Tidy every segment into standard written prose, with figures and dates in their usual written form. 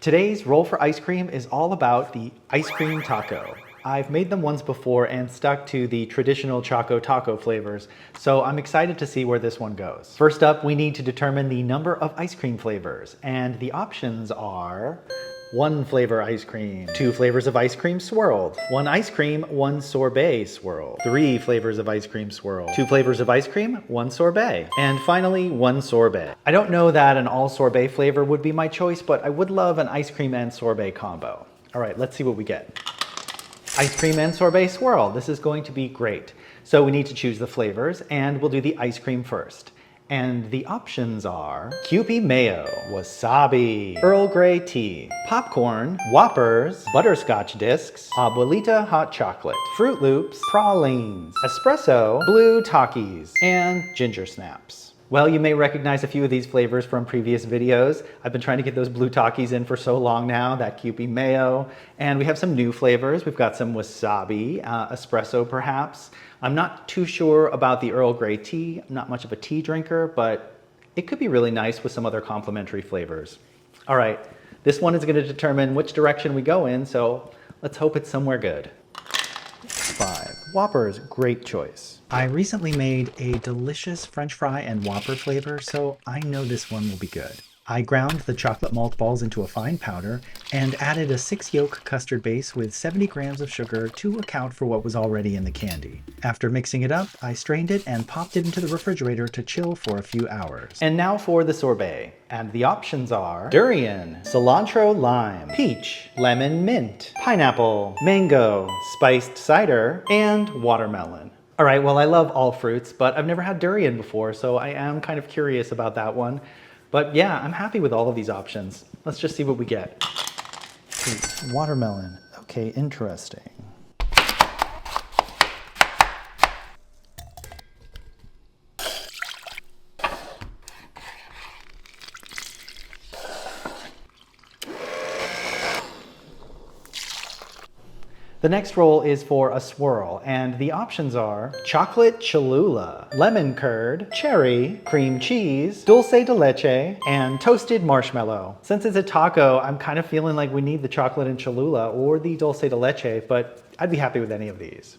Today's roll for ice cream is all about the ice cream taco. I've made them once before and stuck to the traditional Choco Taco flavors, so I'm excited to see where this one goes. First up, we need to determine the number of ice cream flavors, and the options are 1 flavor ice cream, 2 flavors of ice cream swirled, 1 ice cream, 1 sorbet swirled, 3 flavors of ice cream swirled, 2 flavors of ice cream, 1 sorbet, and finally 1 sorbet. I don't know that an all sorbet flavor would be my choice, but I would love an ice cream and sorbet combo. All right, let's see what we get. Ice cream and sorbet swirl. This is going to be great. So we need to choose the flavors, and we'll do the ice cream first. And the options are Kewpie mayo, wasabi, Earl Grey tea, popcorn, Whoppers, butterscotch discs, Abuelita hot chocolate, Fruit Loops, pralines, espresso, blue Takis, and ginger snaps. Well, you may recognize a few of these flavors from previous videos. I've been trying to get those blue Takis in for so long now, that Kewpie mayo. And we have some new flavors. We've got some wasabi, espresso perhaps. I'm not too sure about the Earl Grey tea. I'm not much of a tea drinker, but it could be really nice with some other complementary flavors. All right, this one is gonna determine which direction we go in, so let's hope it's somewhere good. 5. Whoppers, great choice. I recently made a delicious French fry and Whopper flavor, so I know this one will be good. I ground the chocolate malt balls into a fine powder and added a 6 yolk custard base with 70 grams of sugar to account for what was already in the candy. After mixing it up, I strained it and popped it into the refrigerator to chill for a few hours. And now for the sorbet. And the options are durian, cilantro lime, peach, lemon mint, pineapple, mango, spiced cider, and watermelon. All right, well, I love all fruits, but I've never had durian before, so I am kind of curious about that one. But yeah, I'm happy with all of these options. Let's just see what we get. Watermelon. Okay, interesting. The next roll is for a swirl, and the options are chocolate Cholula, lemon curd, cherry, cream cheese, dulce de leche, and toasted marshmallow. Since it's a taco, I'm kind of feeling like we need the chocolate and Cholula or the dulce de leche, but I'd be happy with any of these.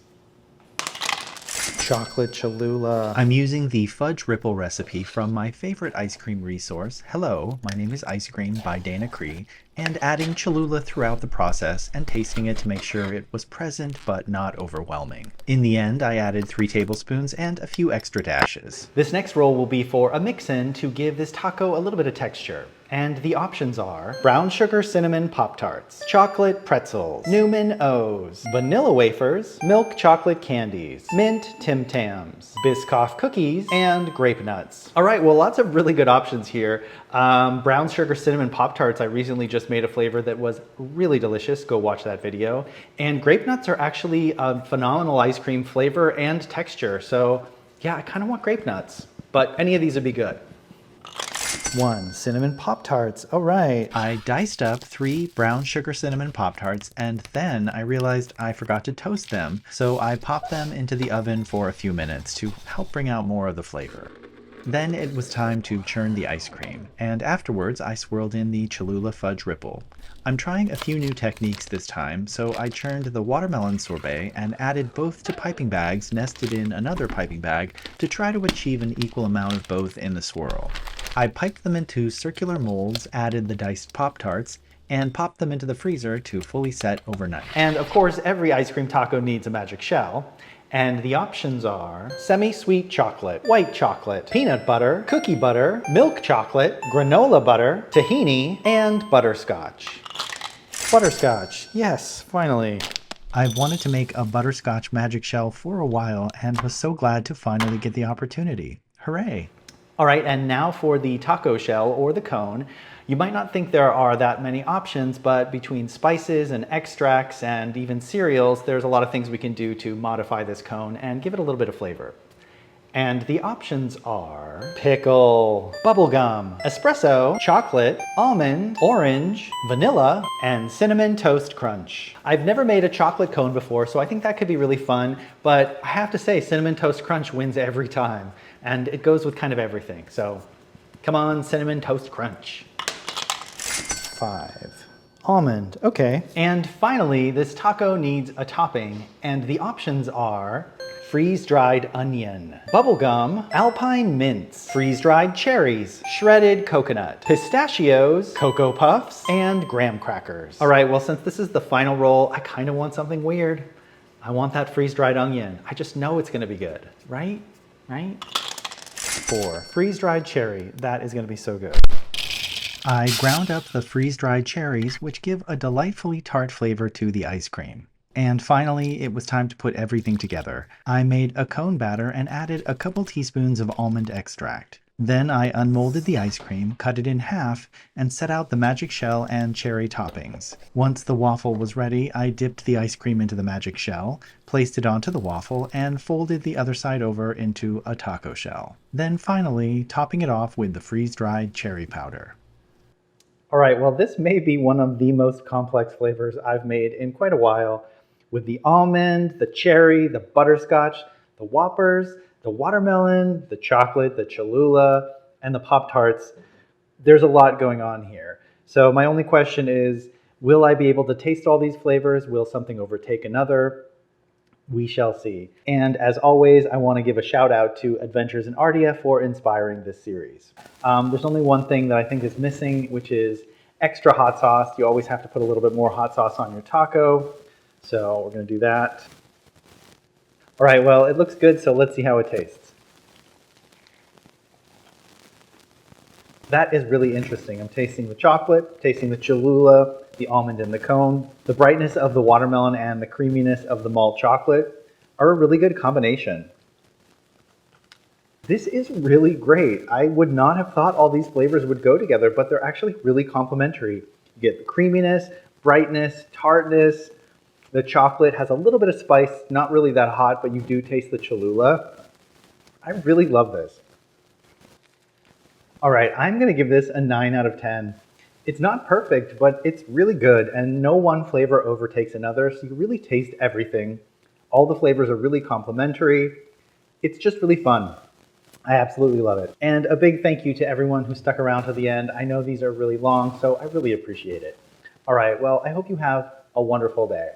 Chocolate Cholula. I'm using the fudge ripple recipe from my favorite ice cream resource, Hello, My Name is Ice Cream by Dana Cree, and adding Cholula throughout the process and tasting it to make sure it was present but not overwhelming. In the end, I added 3 tablespoons and a few extra dashes. This next roll will be for a mix-in to give this taco a little bit of texture. And the options are brown sugar cinnamon Pop-Tarts, chocolate pretzels, Newman O's, vanilla wafers, milk chocolate candies, mint Tim Tams, Biscoff cookies, and grape nuts. All right, well, lots of really good options here. Brown sugar cinnamon Pop-Tarts, I recently just made a flavor that was really delicious. Go watch that video. And grape nuts are actually a phenomenal ice cream flavor and texture. So yeah, I kind of want grape nuts, but any of these would be good. 1 cinnamon Pop-Tarts. All right. I diced up 3 brown sugar cinnamon Pop-Tarts, and then I realized I forgot to toast them, so I popped them into the oven for a few minutes to help bring out more of the flavor. Then it was time to churn the ice cream, and afterwards I swirled in the Cholula fudge ripple. I'm trying a few new techniques this time, so I churned the watermelon sorbet and added both to piping bags nested in another piping bag to try to achieve an equal amount of both in the swirl. I piped them into circular molds, added the diced Pop-Tarts, and popped them into the freezer to fully set overnight. And of course, every ice cream taco needs a magic shell. And the options are semi-sweet chocolate, white chocolate, peanut butter, cookie butter, milk chocolate, granola butter, tahini, and butterscotch. Butterscotch, yes, finally. I've wanted to make a butterscotch magic shell for a while and was so glad to finally get the opportunity. Hooray! All right, and now for the taco shell or the cone. You might not think there are that many options, but between spices and extracts and even cereals, there's a lot of things we can do to modify this cone and give it a little bit of flavor. And the options are pickle, bubblegum, espresso, chocolate, almond, orange, vanilla, and cinnamon toast crunch. I've never made a chocolate cone before, so I think that could be really fun, but I have to say cinnamon toast crunch wins every time, and it goes with kind of everything. So come on, cinnamon toast crunch. 5. Almond, okay. And finally, this taco needs a topping, and the options are freeze-dried onion, bubblegum, alpine mints, freeze-dried cherries, shredded coconut, pistachios, Cocoa Puffs, and graham crackers. All right, well, since this is the final roll, I kind of want something weird. I want that freeze-dried onion. I just know it's gonna be good, right? Right? 4, freeze-dried cherry. That is gonna be so good. I ground up the freeze-dried cherries, which give a delightfully tart flavor to the ice cream. And finally, it was time to put everything together. I made a cone batter and added a couple teaspoons of almond extract. Then I unmolded the ice cream, cut it in half, and set out the magic shell and cherry toppings. Once the waffle was ready, I dipped the ice cream into the magic shell, placed it onto the waffle, and folded the other side over into a taco shell. Then finally, topping it off with the freeze-dried cherry powder. All right, well, this may be one of the most complex flavors I've made in quite a while, with the almond, the cherry, the butterscotch, the Whoppers, the watermelon, the chocolate, the Cholula, and the Pop-Tarts. There's a lot going on here. So my only question is, will I be able to taste all these flavors? Will something overtake another? We shall see. And as always, I want to give a shout out to Adventures in Ardia for inspiring this series. There's only one thing that I think is missing, which is extra hot sauce. You always have to put a little bit more hot sauce on your taco. So we're going to do that. All right, well, it looks good, so let's see how it tastes. That is really interesting. I'm tasting the chocolate, tasting the Cholula, the almond and the cone. The brightness of the watermelon and the creaminess of the malt chocolate are a really good combination. This is really great. I would not have thought all these flavors would go together, but they're actually really complementary. You get the creaminess, brightness, tartness. The chocolate has a little bit of spice, not really that hot, but you do taste the Cholula. I really love this. All right, I'm gonna give this a 9 out of 10. It's not perfect, but it's really good, and no one flavor overtakes another, so you really taste everything. All the flavors are really complementary. It's just really fun. I absolutely love it. And a big thank you to everyone who stuck around to the end. I know these are really long, so I really appreciate it. All right, well, I hope you have a wonderful day.